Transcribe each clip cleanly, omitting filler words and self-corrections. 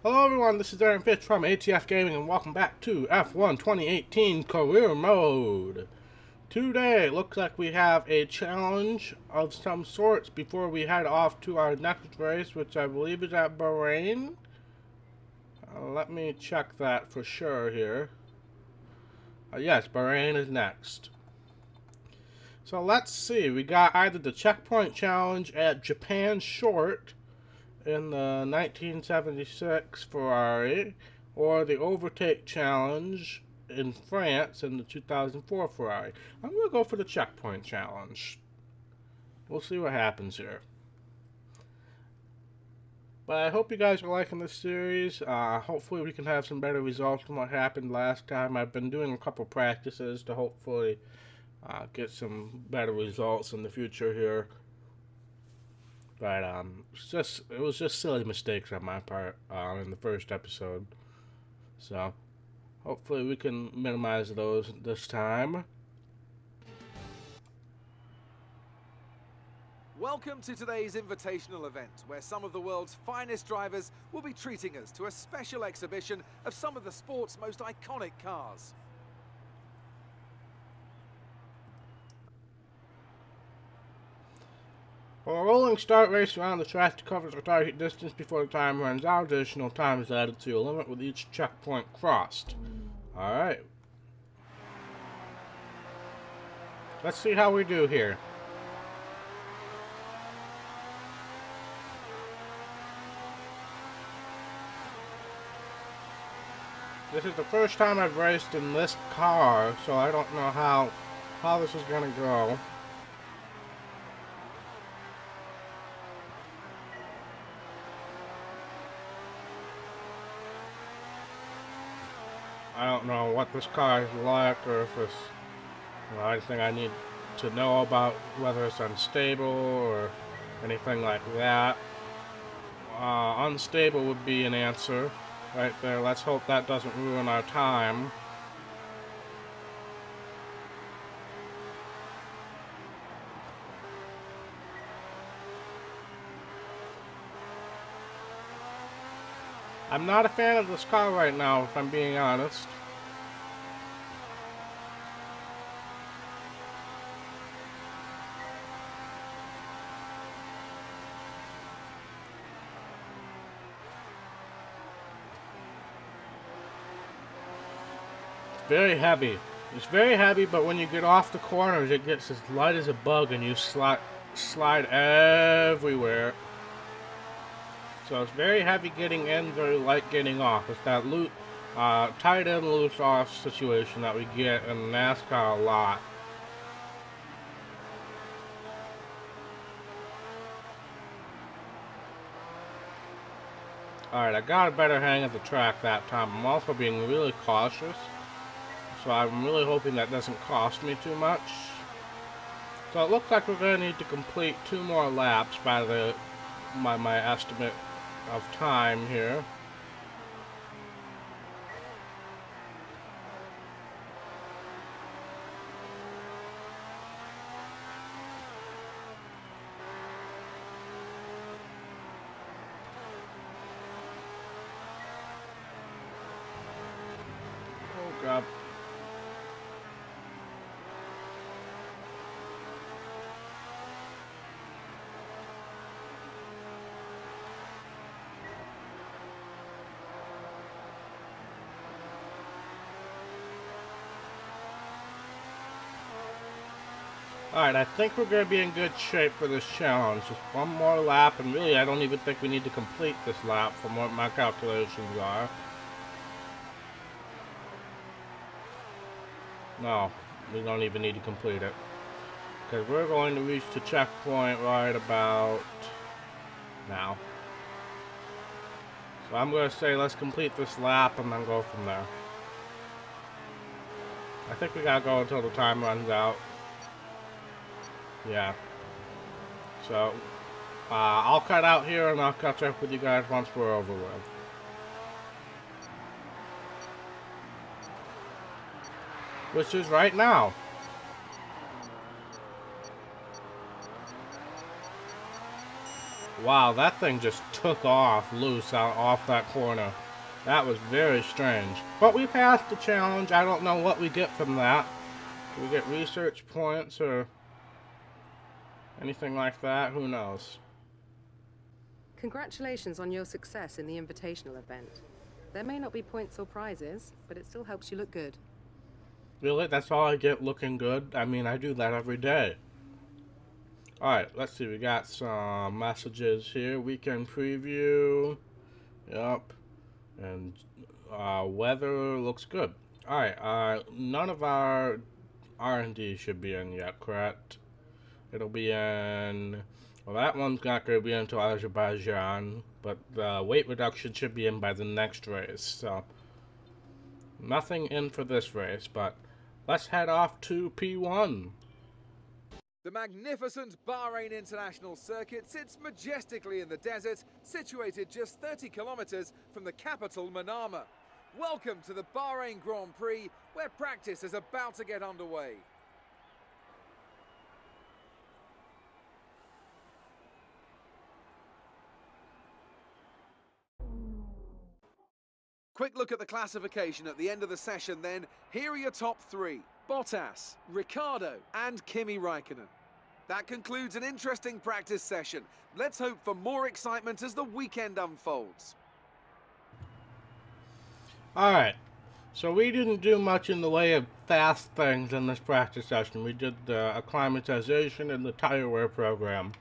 Hello everyone, this is Aaron Fitch from ATF Gaming and welcome back to F1 2018 Career Mode. Today, it looks like we have a challenge of some sorts before we head off to our next race, which I believe is at Bahrain. Let me check that for sure here. Yes, Bahrain is next. So let's see, we got either the checkpoint challenge at Japan Short in the 1976 Ferrari, or the overtake challenge in France in the 2004 Ferrari. I'm going to go for the checkpoint challenge. We'll see what happens here. But I hope you guys are liking this series. Hopefully we can have some better results than what happened last time. I've been doing a couple practices to hopefully get some better results in the future here. But it was just silly mistakes on my part in the first episode. So hopefully we can minimize those this time. Welcome to today's invitational event, where some of the world's finest drivers will be treating us to a special exhibition of some of the sport's most iconic cars. For a rolling start race around the track to cover the target distance before the time runs out, additional time is added to a limit with each checkpoint crossed. Alright. Let's see how we do here. This is the first time I've raced in this car, so I don't know how this is going to go. I don't know what this car is like, or if it's anything I need to know about, whether it's unstable or anything like that. Unstable would be an answer right there. Let's hope that doesn't ruin our time. I'm not a fan of this car right now, if I'm being honest. It's very heavy. It's very heavy, but when you get off the corners, it gets as light as a bug, and you slide everywhere. So it's very heavy getting in, very light getting off. It's that tight in, loose off situation that we get in NASCAR a lot. Alright, I got a better hang of the track that time. I'm also being really cautious, so I'm really hoping that doesn't cost me too much. So it looks like we're going to need to complete 2 more laps by my estimate of time here. Oh God. Alright, I think we're going to be in good shape for this challenge. Just one more lap, and really I don't even think we need to complete this lap from what my calculations are. No, we don't even need to complete it. Because we're going to reach the checkpoint right about now. So I'm going to say let's complete this lap and then go from there. I think we got to go until the time runs out. Yeah. So, I'll cut out here and I'll catch up with you guys once we're over with. Which is right now. Wow, that thing just took off loose out off that corner. That was very strange. But we passed the challenge. I don't know what we get from that. Do we get research points or anything like that? Who knows? Congratulations on your success in the invitational event. There may not be points or prizes, but it still helps you look good. Really? That's all I get, looking good? I mean, I do that every day. Alright, let's see. We got some messages here. Weekend preview. Yep. And weather looks good. Alright, none of our R&D should be in yet, correct? It'll be in... Well, that one's not going to be until Azerbaijan, but the weight reduction should be in by the next race, so... Nothing in for this race, but let's head off to P1. The magnificent Bahrain International Circuit sits majestically in the desert, situated just 30 kilometers from the capital, Manama. Welcome to the Bahrain Grand Prix, where practice is about to get underway. Quick look at the classification at the end of the session then. Here are your top three: Bottas, Ricciardo and Kimi Raikkonen. That concludes an interesting practice session. Let's hope for more excitement as the weekend unfolds. Alright, so we didn't do much in the way of fast things in this practice session. We did the acclimatization and the tire wear program.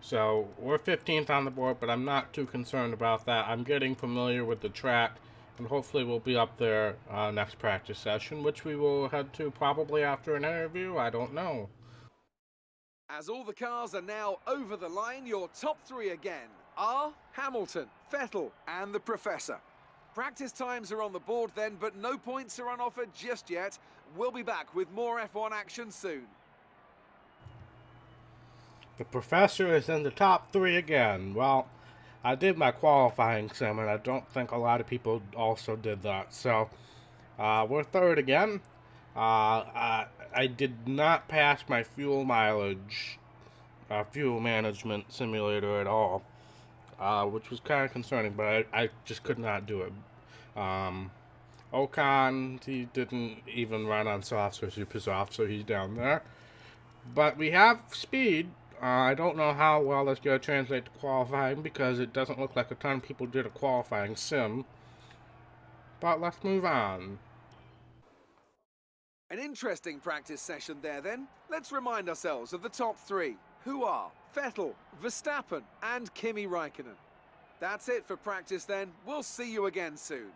So we're 15th on the board, but I'm not too concerned about that. I'm getting familiar with the track, and hopefully we'll be up there next practice session, which we will head to probably after an interview. I don't know. As all the cars are now over the line, your top three again are Hamilton, Vettel and the Professor. Practice times are on the board then, but no points are on offer just yet. We'll be back with more F1 action soon. The Professor is in the top three again. Well, I did my qualifying sim, and I don't think a lot of people also did that. So, we're third again. I did not pass my fuel mileage, fuel management simulator at all, which was kind of concerning, but I just could not do it. Ocon, he didn't even run on softs or super soft, so he's down there. But we have speed. I don't know how well that's going to translate to qualifying, because it doesn't look like a ton of people did a qualifying sim. But let's move on. An interesting practice session there then. Let's remind ourselves of the top three, who are Vettel, Verstappen and Kimi Raikkonen. That's it for practice then. We'll see you again soon.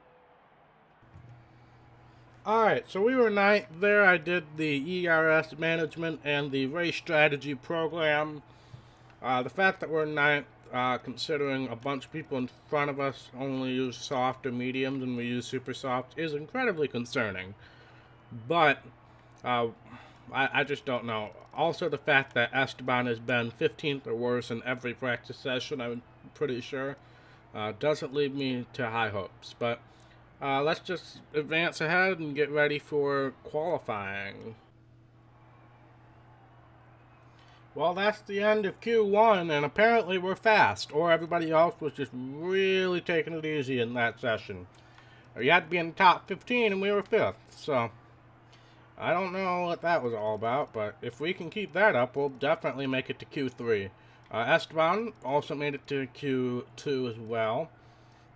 Alright, so we were 9th there. I did the ERS management and the race strategy program. The fact that we're 9th, considering a bunch of people in front of us only use soft or mediums and we use super soft, is incredibly concerning. But I just don't know. Also, the fact that Esteban has been 15th or worse in every practice session, I'm pretty sure, doesn't lead me to high hopes. But let's just advance ahead and get ready for qualifying. Well, that's the end of Q1, and apparently we're fast, or everybody else was just really taking it easy in that session. Or you had to be in the top 15 and we were 5th, so I don't know what that was all about, but if we can keep that up, we'll definitely make it to Q3. Esteban also made it to Q2 as well.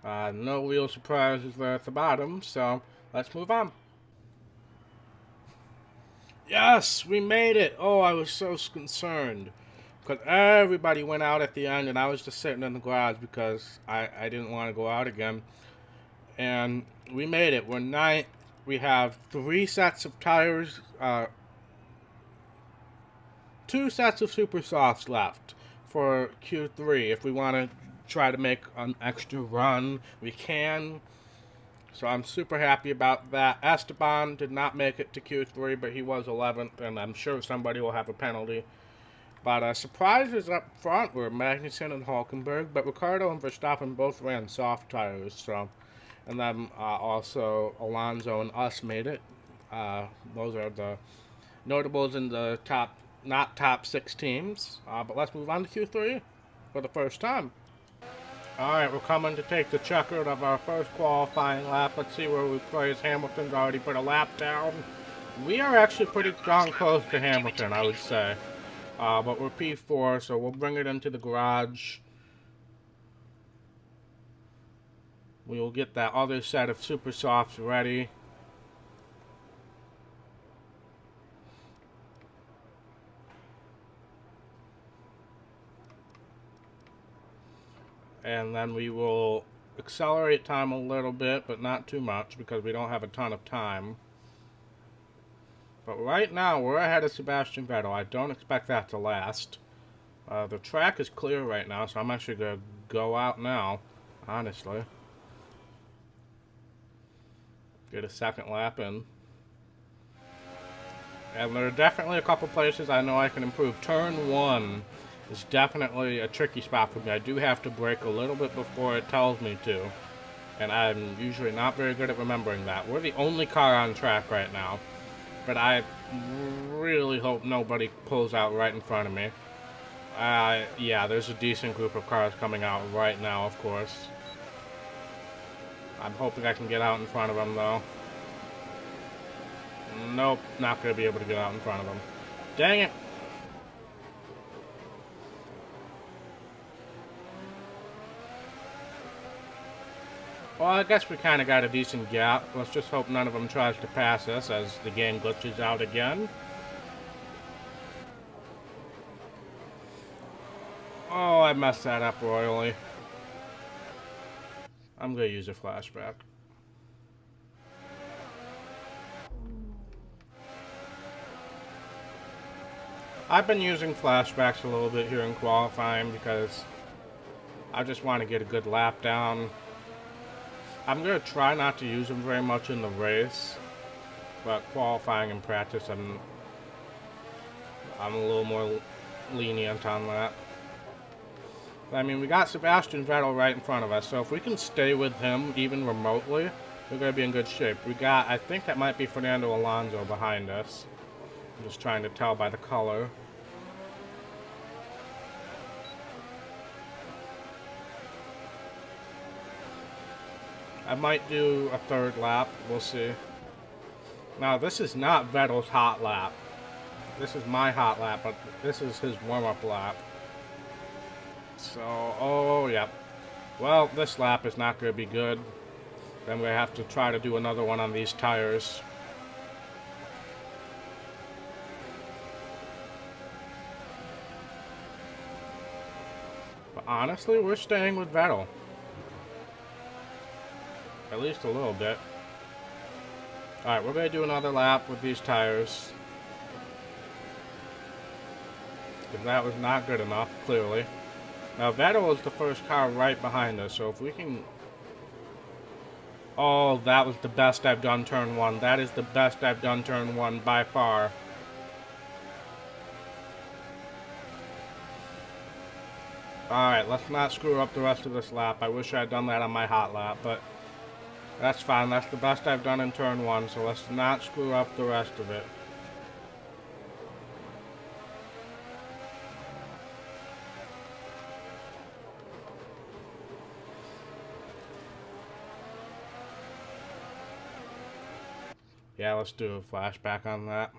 No real surprises there at the bottom, so let's move on. Yes, we made it! Oh, I was so concerned, because everybody went out at the end, and I was just sitting in the garage because I didn't want to go out again. And we made it. We're 9th. We have 3 sets of tires, 2 sets of super softs left for Q3. If we want to try to make an extra run, we can. So I'm super happy about that. Esteban did not make it to Q3, but he was 11th, and I'm sure somebody will have a penalty. But surprises up front were Magnussen and Hulkenberg, but Ricciardo and Verstappen both ran soft tires, so... And then also Alonso and us made it. Those are the notables in the top 6 teams. But let's move on to Q3. for the first time. Alright, we're coming to take the checkered of our first qualifying lap. Let's see where we place. Hamilton's already put a lap down. We are actually pretty darn close to Hamilton, I would say. But we're P4, so we'll bring it into the garage. We will get that other set of Super Softs ready. And then we will accelerate time a little bit, but not too much because we don't have a ton of time. But right now, we're ahead of Sebastian Vettel. I don't expect that to last. The track is clear right now, so I'm actually going to go out now, honestly. Get a second lap in. And there are definitely a couple places I know I can improve. Turn 1 is definitely a tricky spot for me. I do have to brake a little bit before it tells me to. And I'm usually not very good at remembering that. We're the only car on track right now. But I really hope nobody pulls out right in front of me. Yeah, there's a decent group of cars coming out right now, of course. I'm hoping I can get out in front of them, though. Nope, not going to be able to get out in front of them. Dang it! Well, I guess we kind of got a decent gap. Let's just hope none of them tries to pass us as the game glitches out again. Oh, I messed that up royally. I'm going to use a flashback. I've been using flashbacks a little bit here in qualifying because I just want to get a good lap down. I'm going to try not to use them very much in the race, but qualifying and practice, I'm a little more lenient on that. I mean, we got Sebastian Vettel right in front of us, so if we can stay with him even remotely, we're going to be in good shape. We got, I think that might be Fernando Alonso behind us. I'm just trying to tell by the color. I might do a third lap. We'll see. Now, this is not Vettel's hot lap. This is my hot lap, but this is his warm-up lap. So, oh, yeah. Well, this lap is not going to be good. Then we have to try to do another one on these tires. But honestly, we're staying with Vettel. At least a little bit. Alright, we're going to do another lap with these tires. Because that was not good enough, clearly. Now, Vettel is the first car right behind us, so if we can... Oh, that was the best I've done turn 1. That is the best I've done turn 1 by far. Alright, let's not screw up the rest of this lap. I wish I had done that on my hot lap, but... That's fine. That's the best I've done in turn 1, so let's not screw up the rest of it. Yeah, let's do a flashback on that.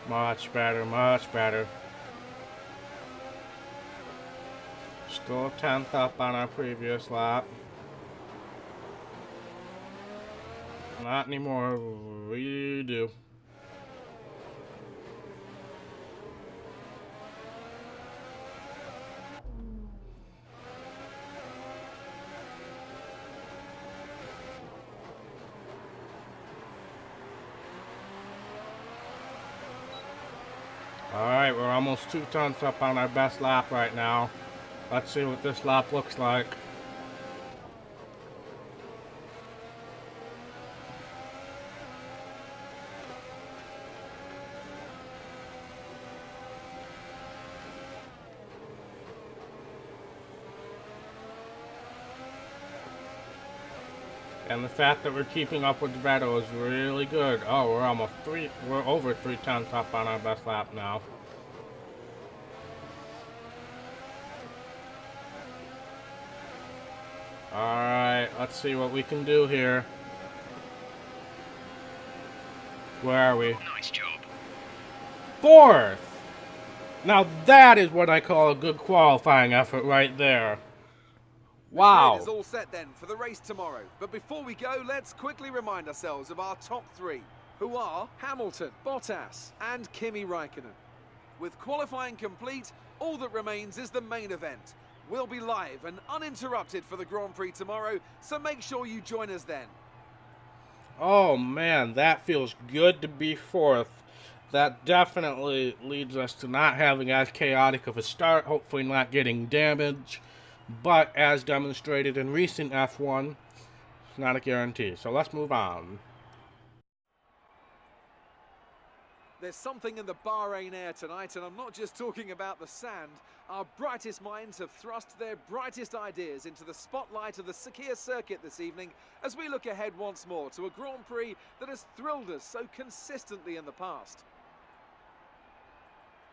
Much better, much better. Still 10th up on our previous lap. Not anymore. We do. Alright, we're almost 2 tenths up on our best lap right now. Let's see what this lap looks like. And the fact that we're keeping up with Vettel is really good. Oh, we're over 3 tenths up on our best lap now. Alright, let's see what we can do here. Where are we? Nice job. 4th! Now that is what I call a good qualifying effort right there. Wow. The grid is all set then for the race tomorrow. But before we go, let's quickly remind ourselves of our top 3, who are Hamilton, Bottas, and Kimi Räikkönen. With qualifying complete, all that remains is the main event. We'll be live and uninterrupted for the Grand Prix tomorrow, so make sure you join us then. Oh man, that feels good to be 4th. That definitely leads us to not having as chaotic of a start, hopefully not getting damage. But as demonstrated in recent F1, it's not a guarantee. So let's move on. There's something in the Bahrain air tonight, and I'm not just talking about the sand. Our brightest minds have thrust their brightest ideas into the spotlight of the Sakhir circuit this evening as we look ahead once more to a Grand Prix that has thrilled us so consistently in the past.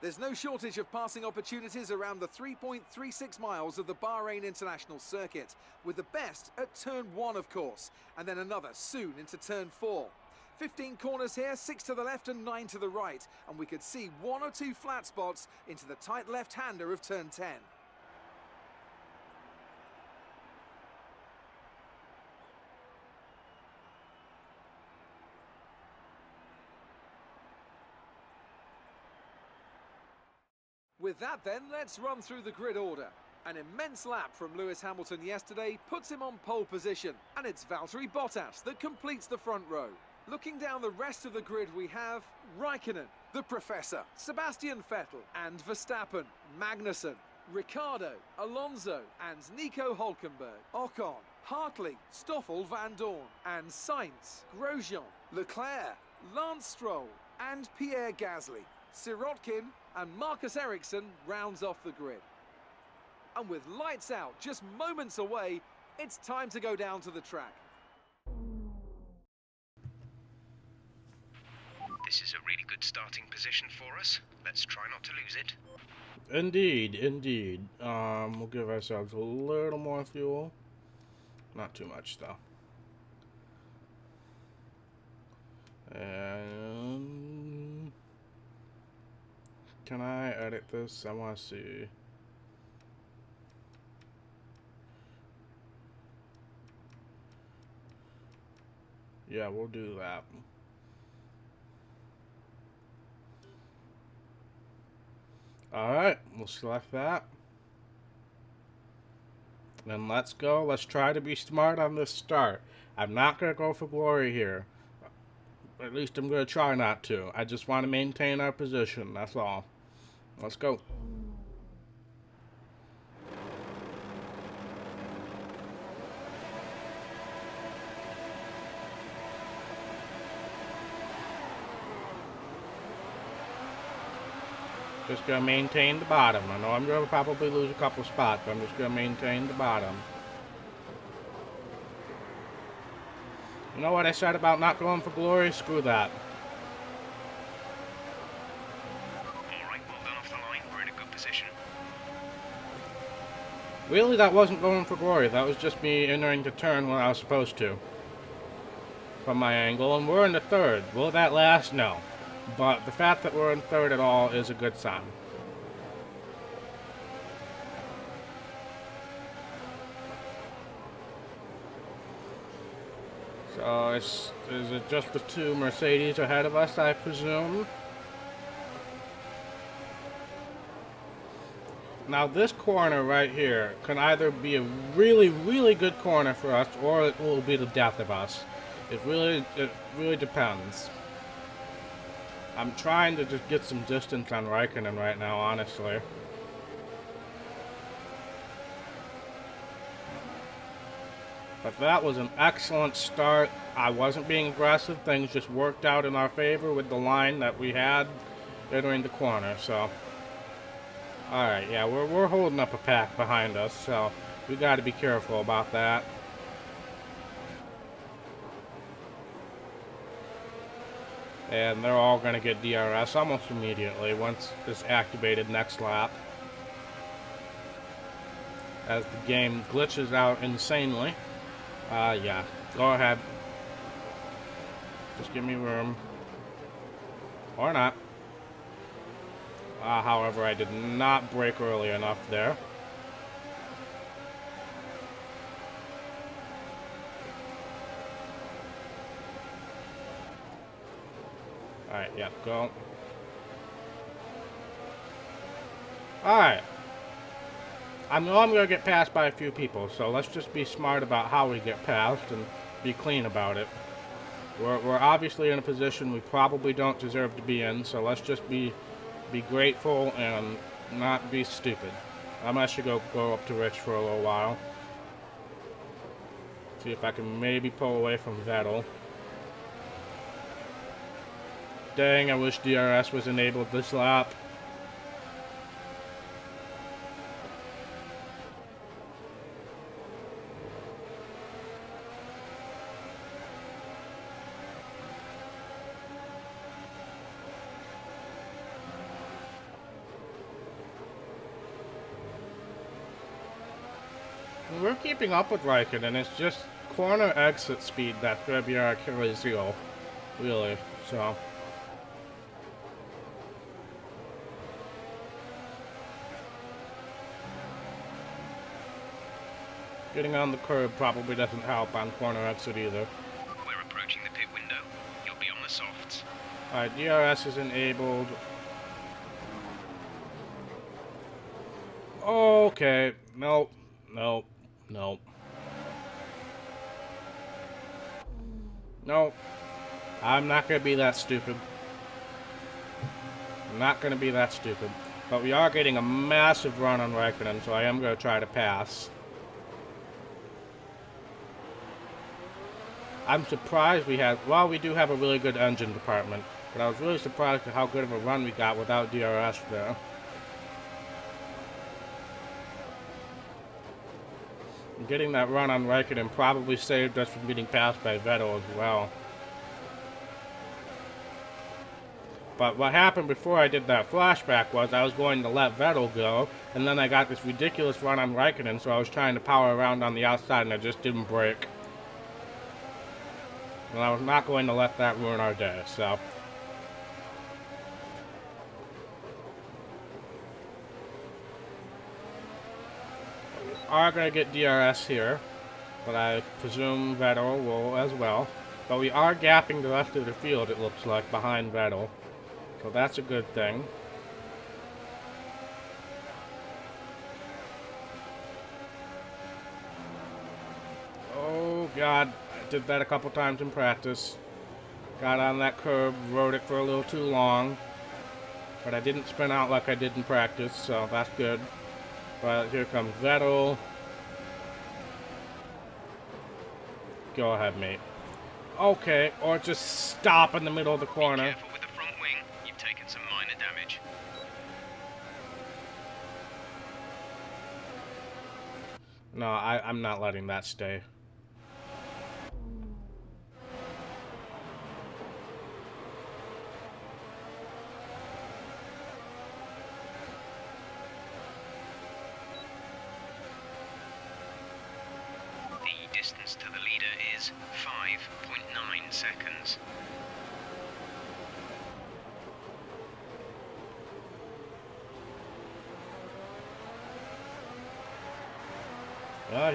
There's no shortage of passing opportunities around the 3.36 miles of the Bahrain International Circuit, with the best at turn 1, of course, and then another soon into turn 4. 15 corners here, 6 to the left and 9 to the right, and we could see 1 or 2 flat spots into the tight left-hander of turn 10. With that then, let's run through the grid order. An immense lap from Lewis Hamilton yesterday puts him on pole position, and it's Valtteri Bottas that completes the front row. Looking down the rest of the grid, we have Räikkönen, the Professor, Sebastian Vettel and Verstappen, Magnussen, Ricciardo, Alonso and Nico Hülkenberg, Ocon, Hartley, Stoffel Van Dorn and Sainz, Grosjean, Leclerc, Lance Stroll and Pierre Gasly. Sirotkin and Marcus Ericsson rounds off the grid. And with lights out just moments away, it's time to go down to the track. This is a really good starting position for us. Let's try not to lose it. Indeed, indeed. We'll give ourselves a little more fuel. Not too much, though. And can I edit this? I want to see. Yeah, we'll do that. Alright, we'll select that. Then let's go. Let's try to be smart on this start. I'm not going to go for glory here. At least I'm going to try not to. I just want to maintain our position. That's all. Let's go. Just going to maintain the bottom. I know I'm going to probably lose a couple spots, but I'm just going to maintain the bottom. You know what I said about not going for glory? Screw that. Alright, well done off the line. We're in a good position. Really, that wasn't going for glory. That was just me entering the turn when I was supposed to. From my angle, and we're in the third. Will that last? No. But the fact that we're in third at all is a good sign. So is it just the 2 Mercedes ahead of us, I presume? Now this corner right here can either be a really, really good corner for us, or it will be the death of us. It really depends. I'm trying to just get some distance on Räikkönen right now, honestly. But that was an excellent start. I wasn't being aggressive. Things just worked out in our favor with the line that we had entering the corner. So, alright, yeah, we're holding up a pack behind us, so we got to be careful about that. And they're all going to get DRS almost immediately once it's activated next lap. As the game glitches out insanely. Yeah, go ahead. Just give me room. Or not. However, I did not brake early enough there. Alright, yep, go. Alright. I know I'm going to get passed by a few people, so let's just be smart about how we get passed and be clean about it. We're obviously in a position we probably don't deserve to be in, so let's just be grateful and not be stupid. I'm actually going to go up to Rich for a little while. See if I can maybe pull away from Vettel. Dang, I wish DRS was enabled this lap. We're keeping up with Raikkonen. It's just corner exit speed that's going to be our Achilles heel, really. So. Getting on the curb probably doesn't help on corner exit either. We're approaching the pit window. You'll be on the softs. Alright, DRS is enabled. Okay. Nope. Nope. Nope. Nope. I'm not going to be that stupid. I'm not going to be that stupid. But we are getting a massive run on Raikkonen, so I am going to try to pass. I'm surprised we had... Well, we do have a really good engine department. But I was really surprised at how good of a run we got without DRS there. Getting that run on Raikkonen probably saved us from getting passed by Vettel as well. But what happened before I did that flashback was I was going to let Vettel go, and then I got this ridiculous run on Raikkonen, so I was trying to power around on the outside and I just didn't brake. And I was not going to let that ruin our day, so... are going to get DRS here, but I presume Vettel will as well. But we are gapping the rest of the field, it looks like, behind Vettel. So that's a good thing. Oh god, I did that a couple times in practice. Got on that curb, rode it for a little too long. But I didn't spin out like I did in practice, so that's good. But here comes Vettel. Go ahead, mate. Okay, or just stop in the middle of the corner. Be careful with the front wing. You've taken some minor damage. No, I'm not letting that stay. The distance to the leader is 5.9 seconds.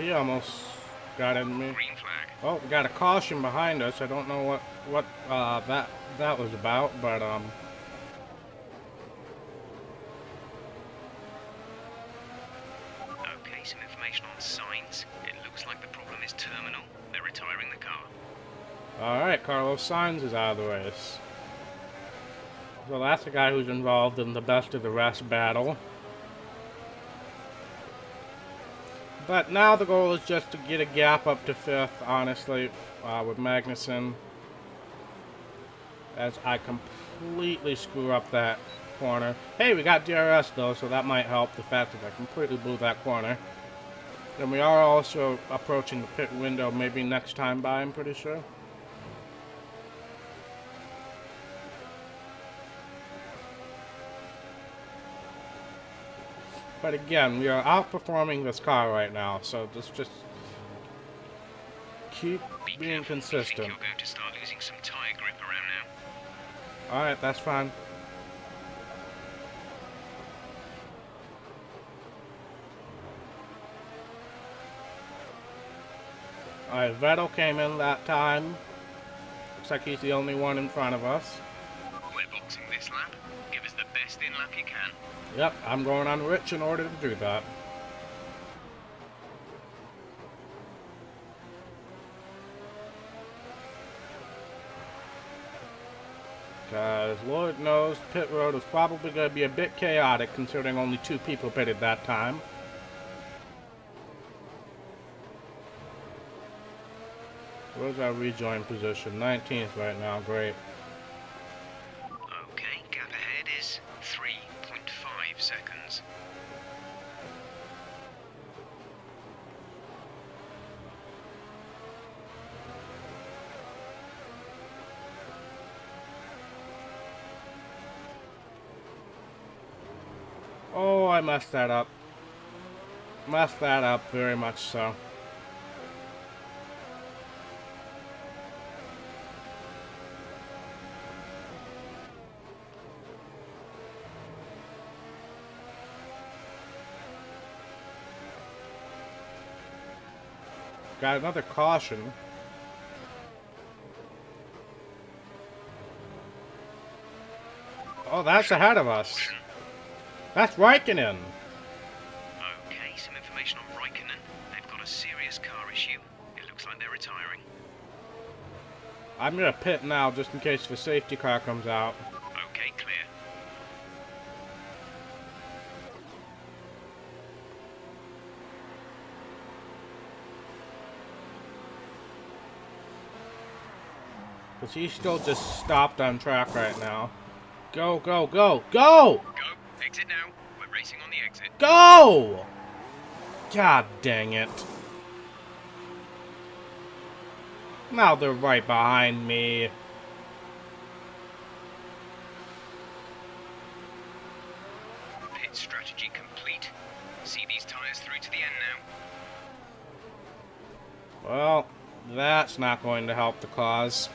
He almost got in me. Green flag. Oh, we got a caution behind us. I don't know what that was about, but Okay, some information on signs. It looks like the problem is terminal. They're retiring the car. Alright, Carlos Sainz is out of the race. So that's the guy who's involved in the best of the rest battle. But now the goal is just to get a gap up to 5th, honestly, with Magnussen. As I completely screw up that corner. Hey, we got DRS though, so that might help the fact that I completely blew that corner. And we are also approaching the pit window maybe next time by, I'm pretty sure. But again, we are outperforming this car right now, so just keep being Careful. I consistent. think you're going to start losing some tire grip around now. Alright, that's fine. Alright, Vettel came in that time. Looks like he's the only one in front of us. We're boxing this lap. Give us the best in lap you can. Yep, I'm going on rich in order to do that. Because Lord knows pit road is probably going to be a bit chaotic considering only 2 people pitted that time. Where's our rejoin position? 19th right now, great. Okay, gap ahead is 3.5 seconds. Oh, I messed that up. Messed that up very much so. Got another caution. Oh, that's ahead of us. That's Raikkonen. Okay, some information on Raikkonen. They've got a serious car issue. It looks like they're retiring. I'm gonna pit now just in case the safety car comes out. Okay, clear. Because he's still just stopped on track right now. Go, go, go, go! Go. Exit now. We're racing on the exit. Go! God dang it. Now they're right behind me. Pit strategy complete. See these tires through to the end now. Well, that's not going to help the cause.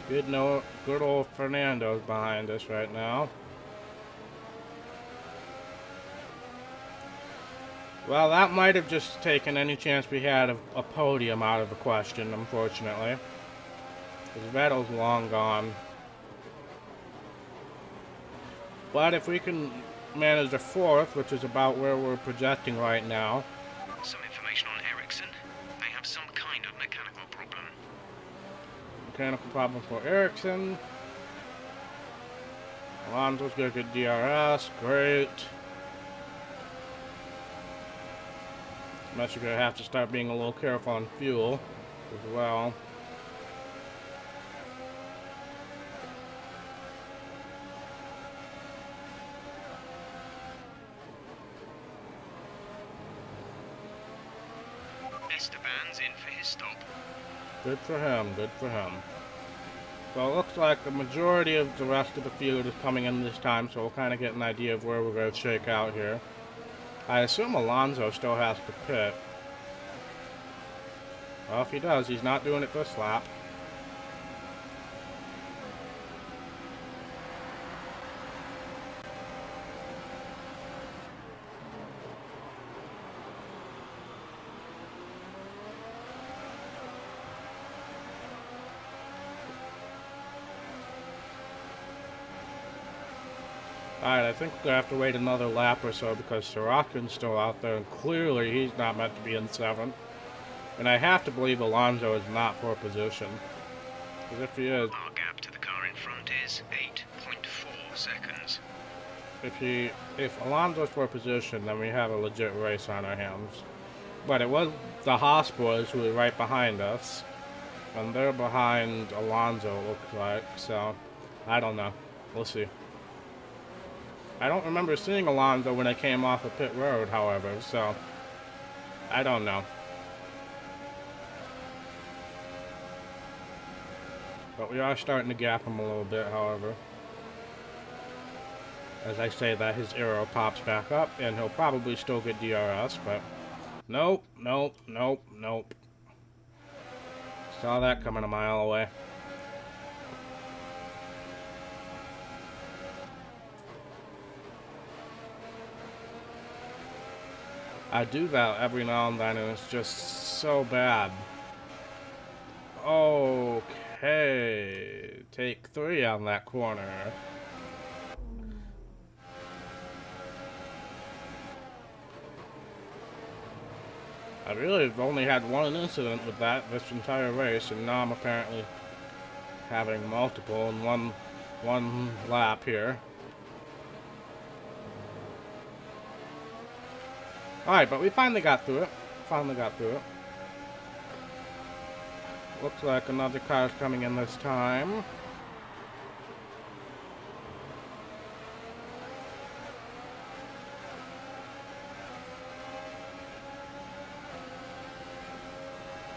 Good old Fernando's behind us right now. Well, that might have just taken any chance we had of a podium out of the question, unfortunately. Because Vettel's long gone. But if we can manage a 4th, which is about where we're projecting right now. Some information on Ericsson. They have some kind of mechanical problem. Mechanical problem for Ericsson. Alonso's got a good DRS, great. Unless you're going to have to start being a little careful on fuel as well. Esteban's in for his stop. Good for him, good for him. So it looks like the majority of the rest of the field is coming in this time, so we'll kind of get an idea of where we're going to shake out here. I assume Alonso still has to pit. Well, if he does, he's not doing it this lap. Alright, I think we're going to have to wait another lap or so because Sorokin's still out there and clearly he's not meant to be in 7th. And I have to believe Alonso is not for position. Because if he is... Our gap to the car in front is 8.4 seconds. If Alonso's for position, then we have a legit race on our hands. But it was the Haas boys who were right behind us. And they're behind Alonso, it looks like. So, I don't know. We'll see. I don't remember seeing Alonso when I came off of pit road, however, so I don't know. But we are starting to gap him a little bit, however. As I say that, his arrow pops back up, and he'll probably still get DRS, but... Nope, nope, nope, nope. Saw that coming a mile away. I do that every now and then, and it's just so bad. Okay. Take 3 on that corner. I really have only had one incident with that this entire race, and now I'm apparently having multiple in one lap here. Alright, but we finally got through it. Looks like another car's coming in this time.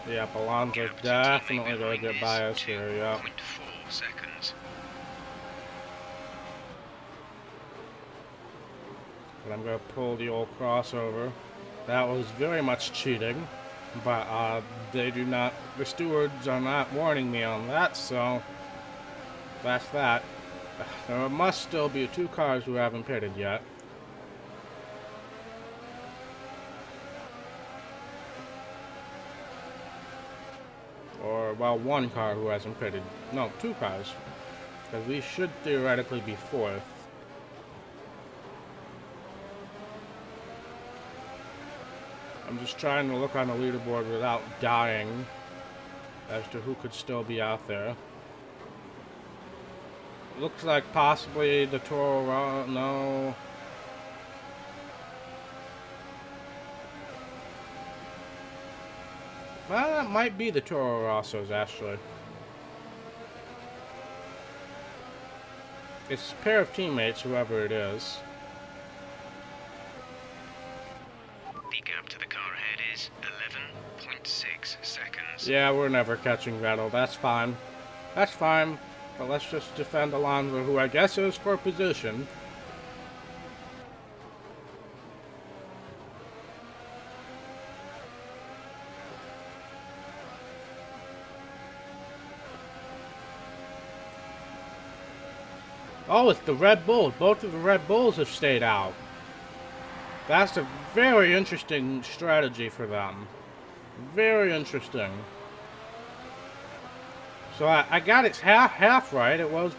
Yep, Alonso's definitely going to get by us here, yeah. 2.4 seconds. But I'm going to pull the old crossover. That was very much cheating, but they do not, the stewards are not warning me on that, so that's that. There must still be 2 cars who haven't pitted yet. Or, well, 1 car who hasn't pitted. No, 2 cars. Because we should theoretically be 4th. I'm just trying to look on the leaderboard without dying as to who could still be out there. Looks like possibly the Toro... no. Well, that might be the Toro Rossos, actually. It's a pair of teammates, whoever it is. The gap to the car ahead is 11.6 seconds. Yeah, we're never catching Vettel. That's fine. That's fine. But let's just defend Alonso, who I guess is for position. Oh, it's the Red Bulls. Both of the Red Bulls have stayed out. That's a very interesting strategy for them. Very interesting. So I got it half right. It was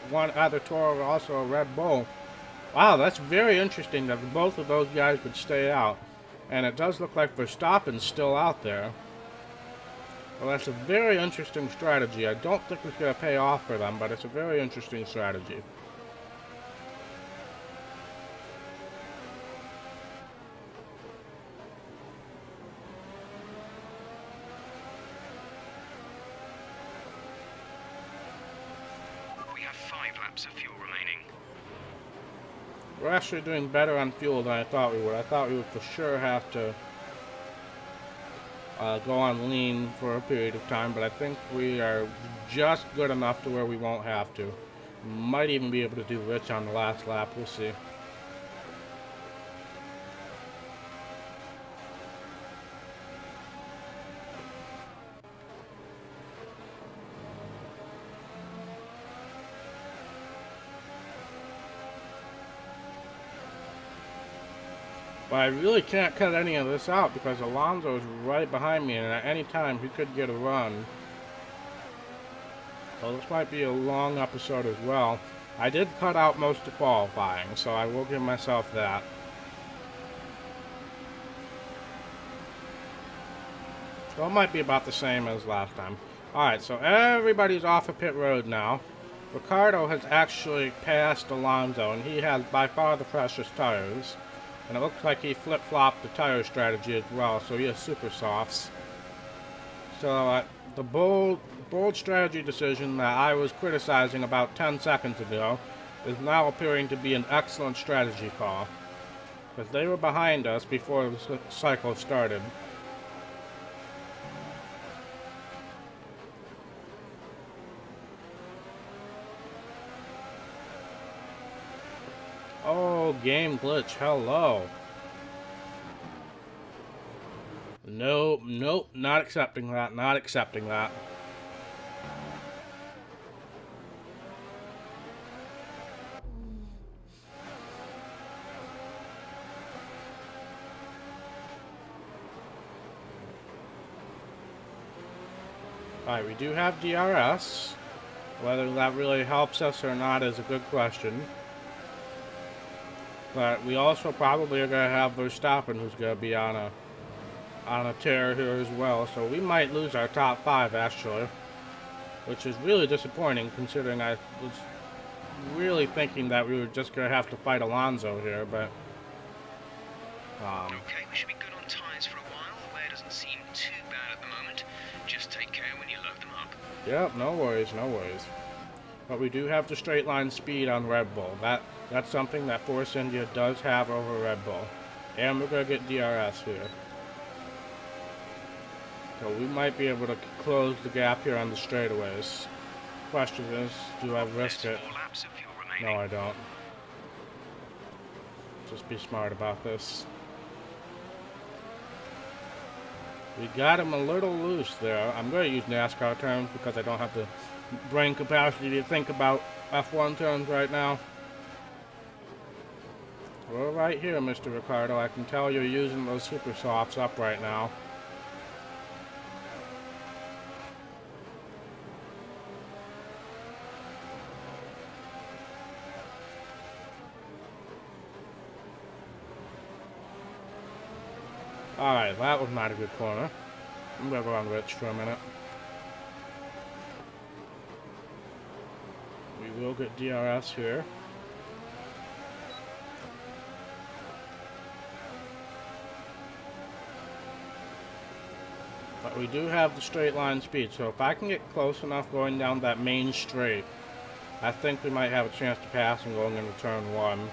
one either Toro Rosso or Red Bull. Wow, that's very interesting that both of those guys would stay out. And it does look like Verstappen's still out there. Well, that's a very interesting strategy. I don't think it's going to pay off for them, but it's a very interesting strategy. We have 5 laps of fuel remaining. We're actually doing better on fuel than I thought we would. I thought we would for sure have to go on lean for a period of time, but I think we are just good enough to where we won't have to. Might even be able to do rich on the last lap. We'll see. But I really can't cut any of this out because Alonso is right behind me, and at any time he could get a run. So this might be a long episode as well. I did cut out most of qualifying, so I will give myself that. So it might be about the same as last time. Alright, so everybody's off of pit road now. Ricardo has actually passed Alonso, and he has by far the freshest tires. And it looks like he flip-flopped the tire strategy as well, so he has super softs. So the bold strategy decision that I was criticizing about 10 seconds ago is now appearing to be an excellent strategy call. Because they were behind us before the cycle started. game glitch. Hello. Nope, nope, not accepting that, not accepting that. Alright, we do have DRS. Whether that really helps us or not is a good question. But we also probably are going to have Verstappen, who's going to be on a tear here as well. So we might lose our top 5, actually. Which is really disappointing, considering I was really thinking that we were just going to have to fight Alonso here, but... Okay, we should be good on tyres for a while. The wear doesn't seem too bad at the moment. Just take care when you load them up. Yep, no worries, no worries. But we do have the straight line speed on Red Bull. That's something that Force India does have over Red Bull. And we're going to get DRS here. So we might be able to close the gap here on the straightaways. Question is, do I risk it? 4 laps of fuel remaining. No, I don't. Just be smart about this. We got him a little loose there. I'm going to use NASCAR terms because I don't have the brain capacity to think about F1 terms right now. We're right here, Mr. Ricardo. I can tell you're using those super softs up right now. Alright, that was not a good corner. I'm gonna go on Rich for a minute. We will get DRS here. But we do have the straight line speed, so if I can get close enough going down that main straight, I think we might have a chance to pass and going into turn 1.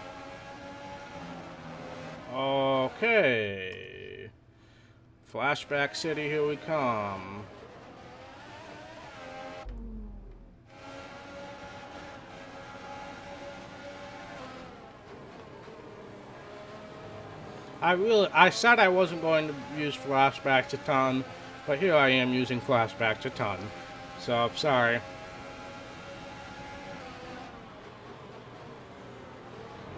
Okay. Flashback City, here we come. I said I wasn't going to use flashbacks a ton, but here I am using flashbacks a ton. So, I'm sorry.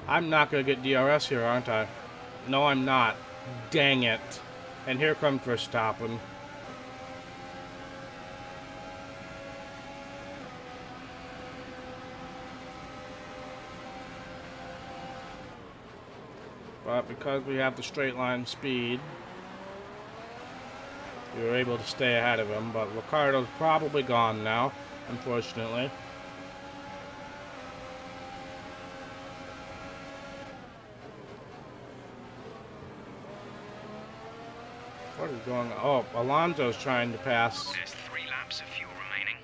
I'm not going to get DRS here, aren't I? No, I'm not. Dang it. And here comes Verstappen. But because we have the straight line speed, we were able to stay ahead of him. But Ricardo's probably gone now, unfortunately. What is going on? Oh, Alonso's trying to pass. There's 3 laps of fuel remaining.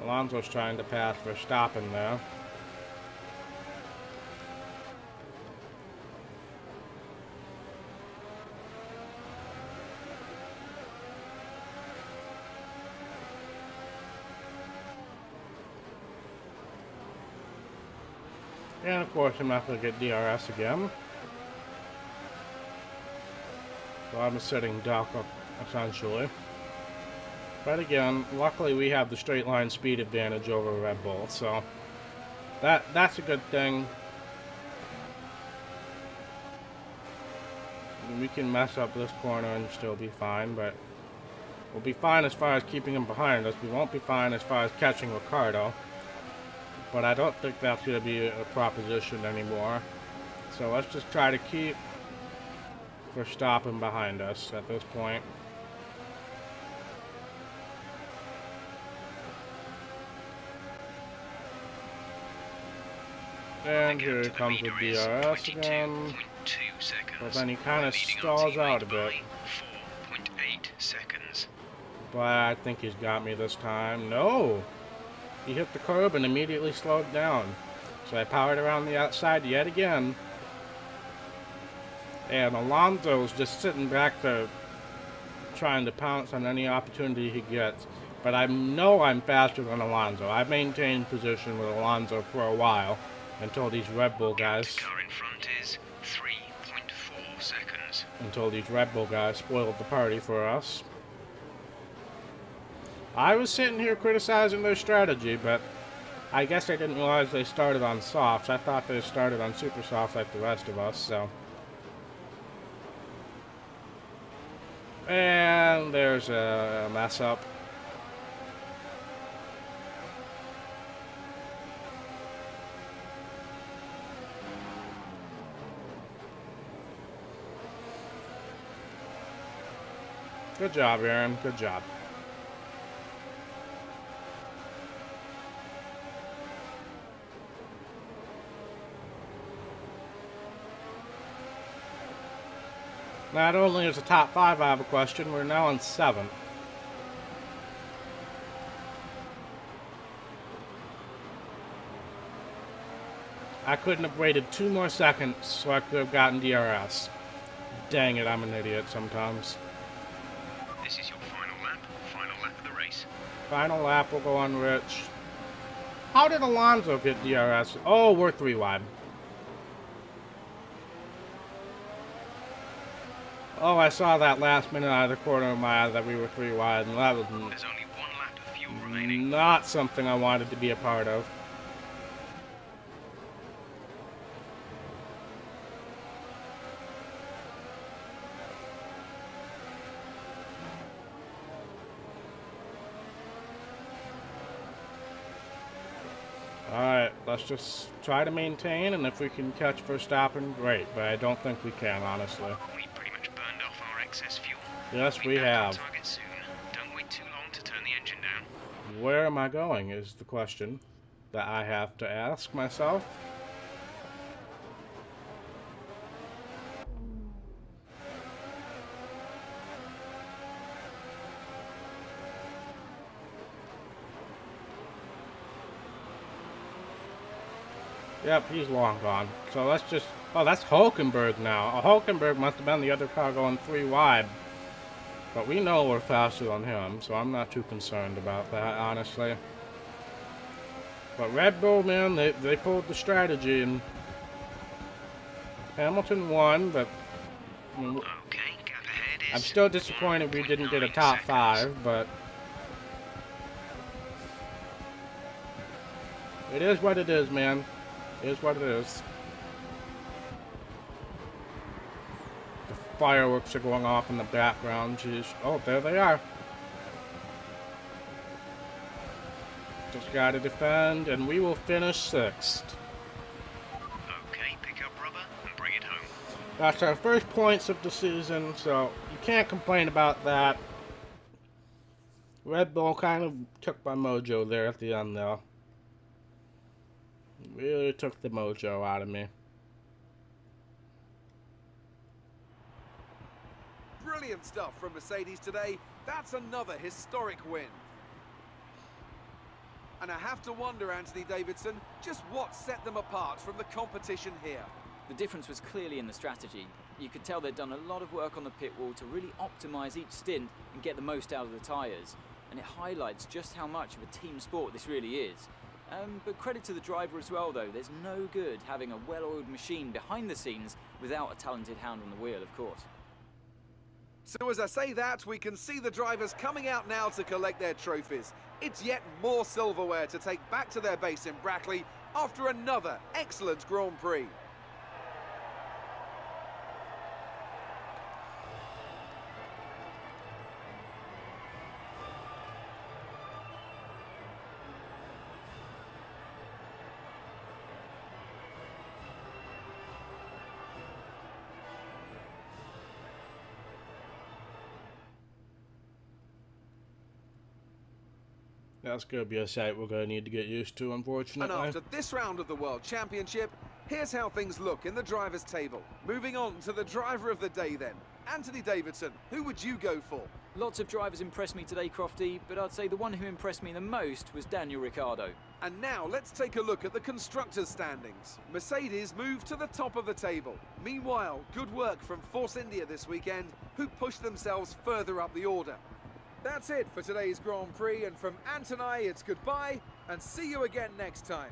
Alonso's trying to pass Verstappen there. And of course I'm not going to get DRS again. So I'm a sitting duck, essentially. But again, luckily we have the straight line speed advantage over Red Bull, so that's a good thing. We can mess up this corner and still be fine, but we'll be fine as far as keeping him behind us. We won't be fine as far as catching Ricardo. But I don't think that's going to be a proposition anymore. So let's just try to keep Verstappen behind us at this point. And here he comes with DRS again. But then he kind of stalls out a bit. 4.8 seconds. But I think he's got me this time. No! He hit the curb and immediately slowed down. So I powered around the outside yet again. And Alonso's just sitting back there trying to pounce on any opportunity he gets. But I know I'm faster than Alonso. I've maintained position with Alonso for a while. Until these Red Bull Gap guys. to car in front is 3.4 seconds. Until these Red Bull guys spoiled the party for us. I was sitting here criticizing their strategy, but I guess I didn't realize they started on softs. I thought they started on super softs like the rest of us, so. And there's a mess up. Good job, Aaron. Good job. Not only is the top 5 I have a question, we're now on 7. I couldn't have waited 2 more seconds so I could have gotten DRS. Dang it, I'm an idiot sometimes. This is your final lap of the race. Final lap will go on Rich. How did Alonso get DRS? Oh, we're 3 wide. Oh, I saw that last minute out of the corner of my eye that we were 3 wide, and that was There's only 1 lap of fuel remaining. not something I wanted to be a part of. Alright, let's just try to maintain, and if we can catch Verstappen, great, but I don't think we can, honestly. We pretty much burned off our excess fuel. Yes, We'll we be back on have. target soon. Don't wait too long to turn the engine down. Where am I going is the question that I have to ask myself. Yep, he's long gone. So let's just... Oh, that's Hulkenberg now. Hulkenberg must have been the other car going 3 wide. But we know we're faster than him, so I'm not too concerned about that, honestly. But Red Bull, man, they pulled the strategy, and Hamilton won, but... Okay, gap ahead is... I'm still disappointed we didn't get a 1.9 top seconds. 5, but... It is what it is, man. It is what it is. The fireworks are going off in the background. Jeez. Oh, there they are. Just gotta defend, and we will finish 6th. Okay, pick up rubber and bring it home. That's our first points of the season, so you can't complain about that. Red Bull kind of took my mojo there at the end, though. Really took the mojo out of me. Brilliant stuff from Mercedes today. That's another historic win. And I have to wonder, Anthony Davidson, just what set them apart from the competition here. The difference was clearly in the strategy. You could tell they'd done a lot of work on the pit wall to really optimise each stint and get the most out of the tyres. And it highlights just how much of a team sport this really is. But credit to the driver as well, though. There's no good having a well-oiled machine behind the scenes without a talented hand on the wheel, of course. So as I say that, we can see the drivers coming out now to collect their trophies. It's yet more silverware to take back to their base in Brackley after another excellent Grand Prix. That's going to be a sight we're going to need to get used to, And unfortunately. after this round of the World Championship, here's how things look in the drivers' table. Moving on to the driver of the day then. Anthony Davidson, who would you go for? Lots of drivers impressed me today, Crofty, but I'd say the one who impressed me the most was Daniel Ricciardo. And now let's take a look at the constructors' standings. Mercedes moved to the top of the table. Meanwhile, good work from Force India this weekend, who pushed themselves further up the order. That's it for today's Grand Prix, and from Ant and I, it's goodbye, and see you again next time.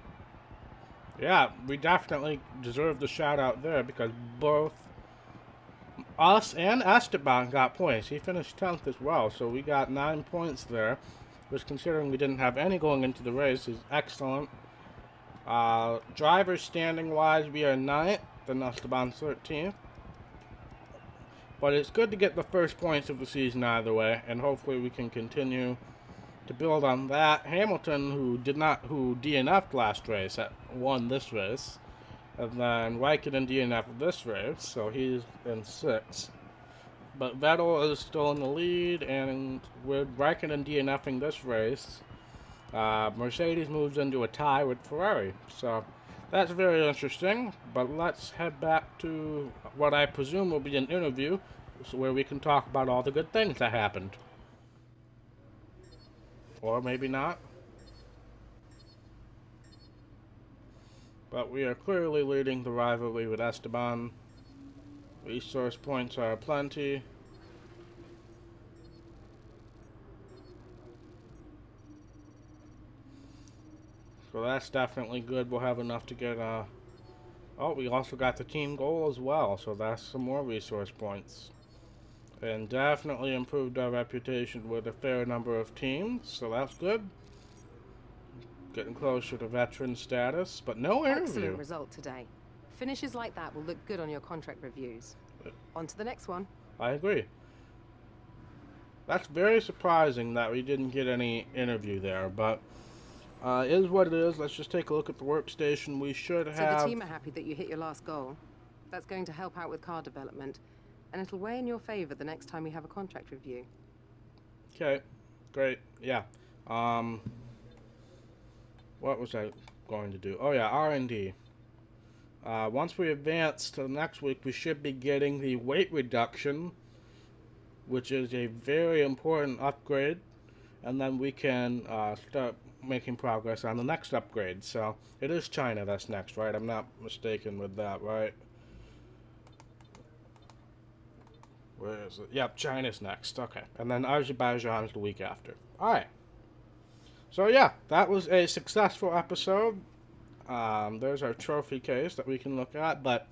Yeah, we definitely deserve the shout out there because both us and Esteban got points. He finished 10th as well, so we got 9 points there, which, considering we didn't have any going into the race, is excellent. Driver standing wise, we are 9th, and Esteban's 13th. But it's good to get the first points of the season out of the way, and hopefully we can continue to build on that. Hamilton, who DNF'd last race, won this race. And then Raikkonen DNF'd this race, so he's in 6th. But Vettel is still in the lead, and with Raikkonen DNFing this race, Mercedes moves into a tie with Ferrari. So that's very interesting, but let's head back to what I presume will be an interview, where we can talk about all the good things that happened. Or maybe not. But we are clearly leading the rivalry with Esteban. Resource points are plenty. So that's definitely good. We'll have enough to get oh, we also got the team goal as well, so that's some more resource points. And definitely improved our reputation with a fair number of teams, so that's good. Getting closer to veteran status, but no interview. Excellent result today. Finishes like that will look good on your contract reviews. On to the next one. I agree. That's very surprising that we didn't get any interview there, but it is what it is. Let's just take a look at the workstation. We should have... So the team are happy that you hit your last goal. That's going to help out with car development, and it'll weigh in your favor the next time we have a contract review. Okay, great. Yeah. What was I going to do? Oh yeah, R&D. Once we advance to next week, we should be getting the weight reduction, which is a very important upgrade, and then we can start making progress on the next upgrade. So it is China that's next, right? I'm not mistaken with that, right? Where is it? Yep, China's next. Okay, and then Azerbaijan's the week after. All right. So yeah, that was a successful episode. There's our trophy case that we can look at, but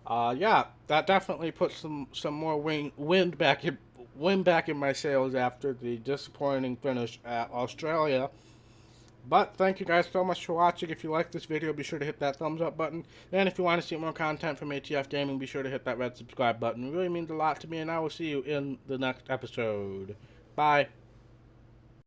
yeah, that definitely puts some more wind back in my sails after the disappointing finish at Australia. But thank you guys so much for watching. If you like this video, be sure to hit that thumbs up button. And if you want to see more content from ATF Gaming, be sure to hit that red subscribe button. It really means a lot to me, and I will see you in the next episode. Bye.